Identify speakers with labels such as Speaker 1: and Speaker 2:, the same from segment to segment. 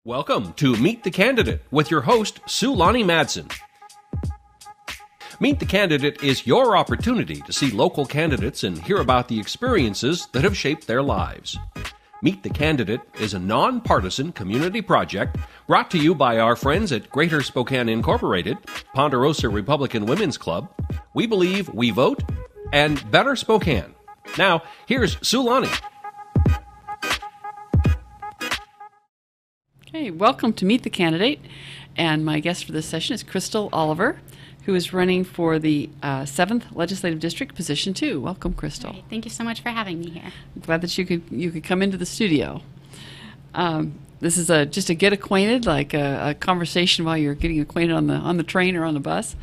Speaker 1: Welcome to Meet the Candidate with your host, Sue Lonnie Madsen. Meet the Candidate is your opportunity to see local candidates and hear about the experiences that have shaped their lives. Meet the Candidate is a nonpartisan community project brought to you by our friends at Greater Spokane Incorporated, Ponderosa Republican Women's Club, We Believe, We Vote, and Better Spokane. Now, here's Sue Lonnie.
Speaker 2: Okay, welcome to Meet the Candidate, and my guest for this session is Crystal Oliver, who is running for the 7th Legislative District, Position 2. Welcome, Crystal.
Speaker 3: Right, thank you so much for having me here.
Speaker 2: I'm glad that you could come into the studio. This is just a get acquainted, like a conversation while you're getting acquainted on the train or on the bus.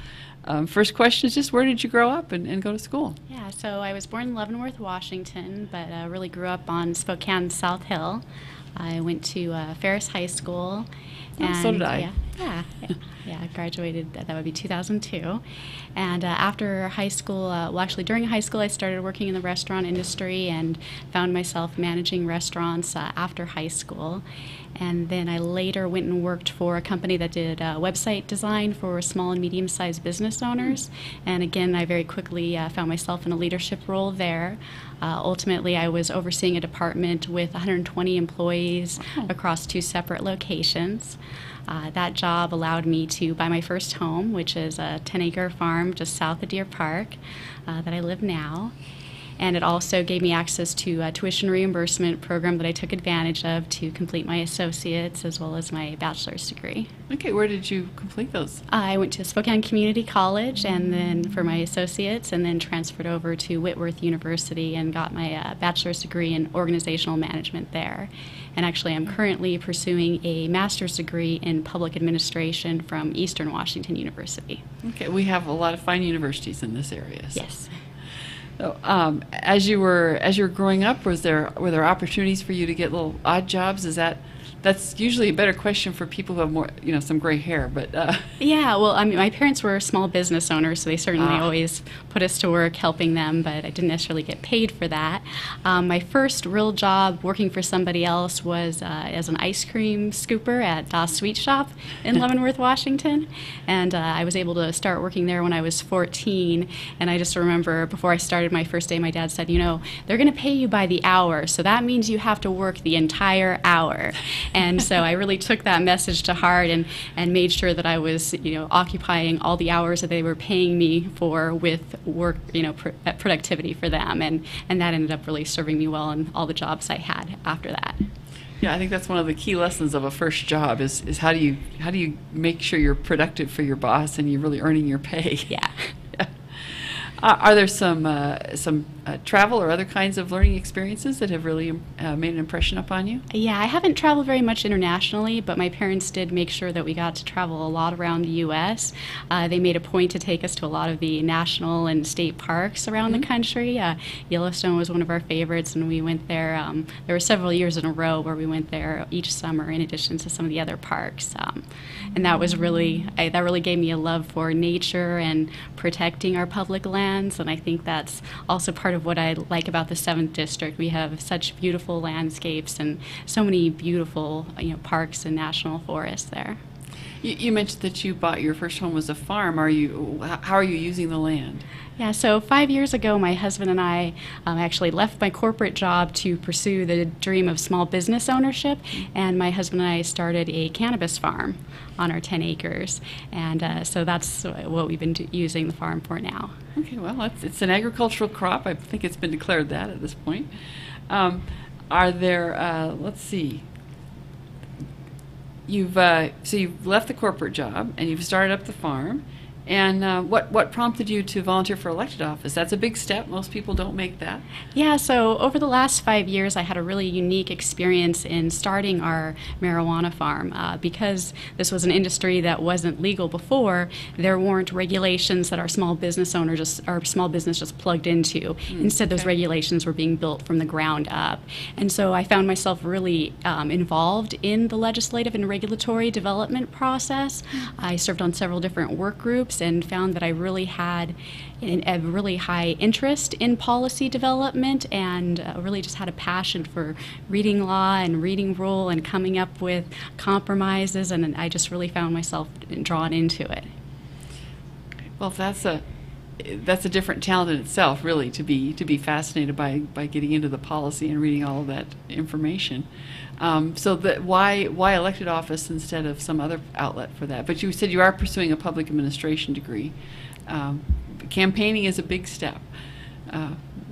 Speaker 2: First question is just, where did you grow up and go to school?
Speaker 3: Yeah, so I was born in Leavenworth, Washington, but really grew up on Spokane South Hill. I went to Ferris High School.
Speaker 2: And so did I.
Speaker 3: Yeah, I graduated, that would be 2002. And after high school, during high school I started working in the restaurant industry and found myself managing restaurants after high school. And then I later went and worked for a company that did website design for small and medium-sized business owners. And again, I very quickly found myself in a leadership role there. Ultimately, I was overseeing a department with 120 employees across 2 separate locations. That job allowed me to buy my first home, which is a 10-acre farm just south of Deer Park that I live now. And it also gave me access to a tuition reimbursement program that I took advantage of to complete my associates as well as my bachelor's degree.
Speaker 2: Okay, where did you complete those?
Speaker 3: I went to Spokane Community College and then for my associates, and then transferred over to Whitworth University and got my bachelor's degree in organizational management there. And actually I'm currently pursuing a master's degree in public administration from Eastern Washington University.
Speaker 2: Okay, we have a lot of fine universities in this area. So.
Speaker 3: Yes.
Speaker 2: So, as you were growing up, were there opportunities for you to get little odd jobs? That's usually a better question for people who have more, some gray hair. But
Speaker 3: yeah, well, I mean, my parents were small business owners, so they certainly always put us to work helping them. But I didn't necessarily get paid for that. My first real job working for somebody else was as an ice cream scooper at Doss Sweet Shop in Leavenworth, Washington, and I was able to start working there when I was 14. And I just remember before I started my first day, my dad said, they're going to pay you by the hour, so that means you have to work the entire hour. And so I really took that message to heart and made sure that I was, occupying all the hours that they were paying me for with work, productivity for them. And that ended up really serving me well in all the jobs I had after that.
Speaker 2: Yeah, I think that's one of the key lessons of a first job is how do you make sure you're productive for your boss and you're really earning your pay.
Speaker 3: Yeah.
Speaker 2: Are there some travel or other kinds of learning experiences that have really made an impression upon you?
Speaker 3: Yeah, I haven't traveled very much internationally, but my parents did make sure that we got to travel a lot around the U.S. They made a point to take us to a lot of the national and state parks around the country. Yellowstone was one of our favorites, and we went there. There were several years in a row where we went there each summer in addition to some of the other parks. And that was that really gave me a love for nature and protecting our public lands. And I think that's also part of what I like about the 7th District. We have such beautiful landscapes and so many beautiful parks and national forests there.
Speaker 2: You mentioned that you bought your first home as a farm. How are you using the land?
Speaker 3: Yeah, so 5 years ago, my husband and I actually left my corporate job to pursue the dream of small business ownership, and my husband and I started a cannabis farm on our 10 acres, and so that's what we've been using the farm for now.
Speaker 2: Okay, well, it's an agricultural crop. I think it's been declared that at this point. Are there, let's see, you've left the corporate job, and you've started up the farm, And what prompted you to volunteer for elected office? That's a big step. Most people don't make that.
Speaker 3: Yeah, so over the last 5 years, I had a really unique experience in starting our marijuana farm. Because this was an industry that wasn't legal before, there weren't regulations that our small business just plugged into. Instead, those regulations were being built from the ground up. And so I found myself really involved in the legislative and regulatory development process. I served on several different work groups and found that I really had a really high interest in policy development, and really just had a passion for reading law and reading rule and coming up with compromises, and I just really found myself drawn into it.
Speaker 2: Well, that's a different talent in itself, really, to be fascinated by getting into the policy and reading all of that information. So why elected office instead of some other outlet for that? But you said you are pursuing a public administration degree. Campaigning is a big step.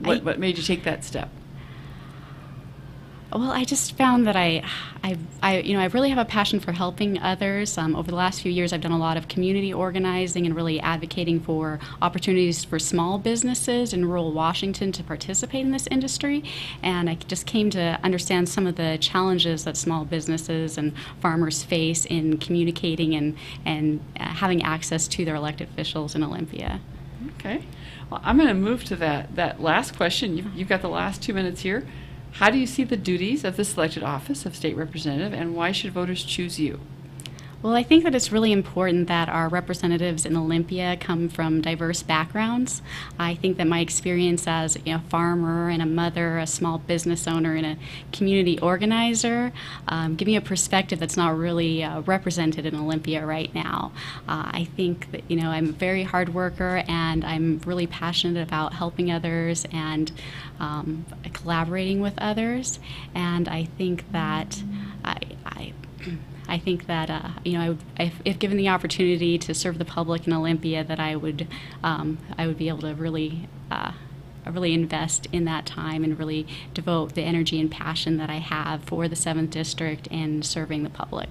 Speaker 2: What made you take that step?
Speaker 3: Well, I just found that I really have a passion for helping others. Over the last few years, I've done a lot of community organizing and really advocating for opportunities for small businesses in rural Washington to participate in this industry. And I just came to understand some of the challenges that small businesses and farmers face in communicating and having access to their elected officials in Olympia.
Speaker 2: Okay. Well, I'm going to move to that last question. You've got the last 2 minutes here. How do you see the duties of this elected office of state representative, and why should voters choose you?
Speaker 3: Well, I think that it's really important that our representatives in Olympia come from diverse backgrounds. I think that my experience as a farmer and a mother, a small business owner, and a community organizer give me a perspective that's not really represented in Olympia right now. I think that I'm a very hard worker, and I'm really passionate about helping others and collaborating with others. And I think that if given the opportunity to serve the public in Olympia, that I would be able to really invest in that time and really devote the energy and passion that I have for the 7th District and serving the public.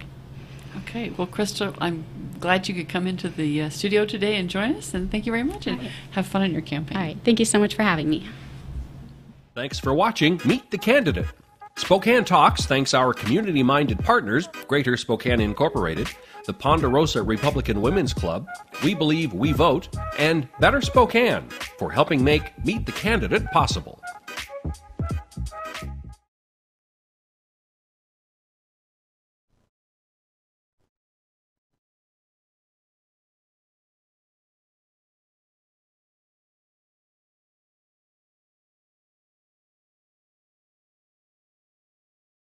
Speaker 2: Okay. Well, Krista, I'm glad you could come into the studio today and join us, and thank you very much, and have fun in your campaign.
Speaker 3: All right. Thank you so much for having me.
Speaker 1: Thanks for watching Meet the Candidate. Spokane Talks thanks our community-minded partners, Greater Spokane Incorporated, the Ponderosa Republican Women's Club, We Believe We Vote, and Better Spokane for helping make Meet the Candidate possible.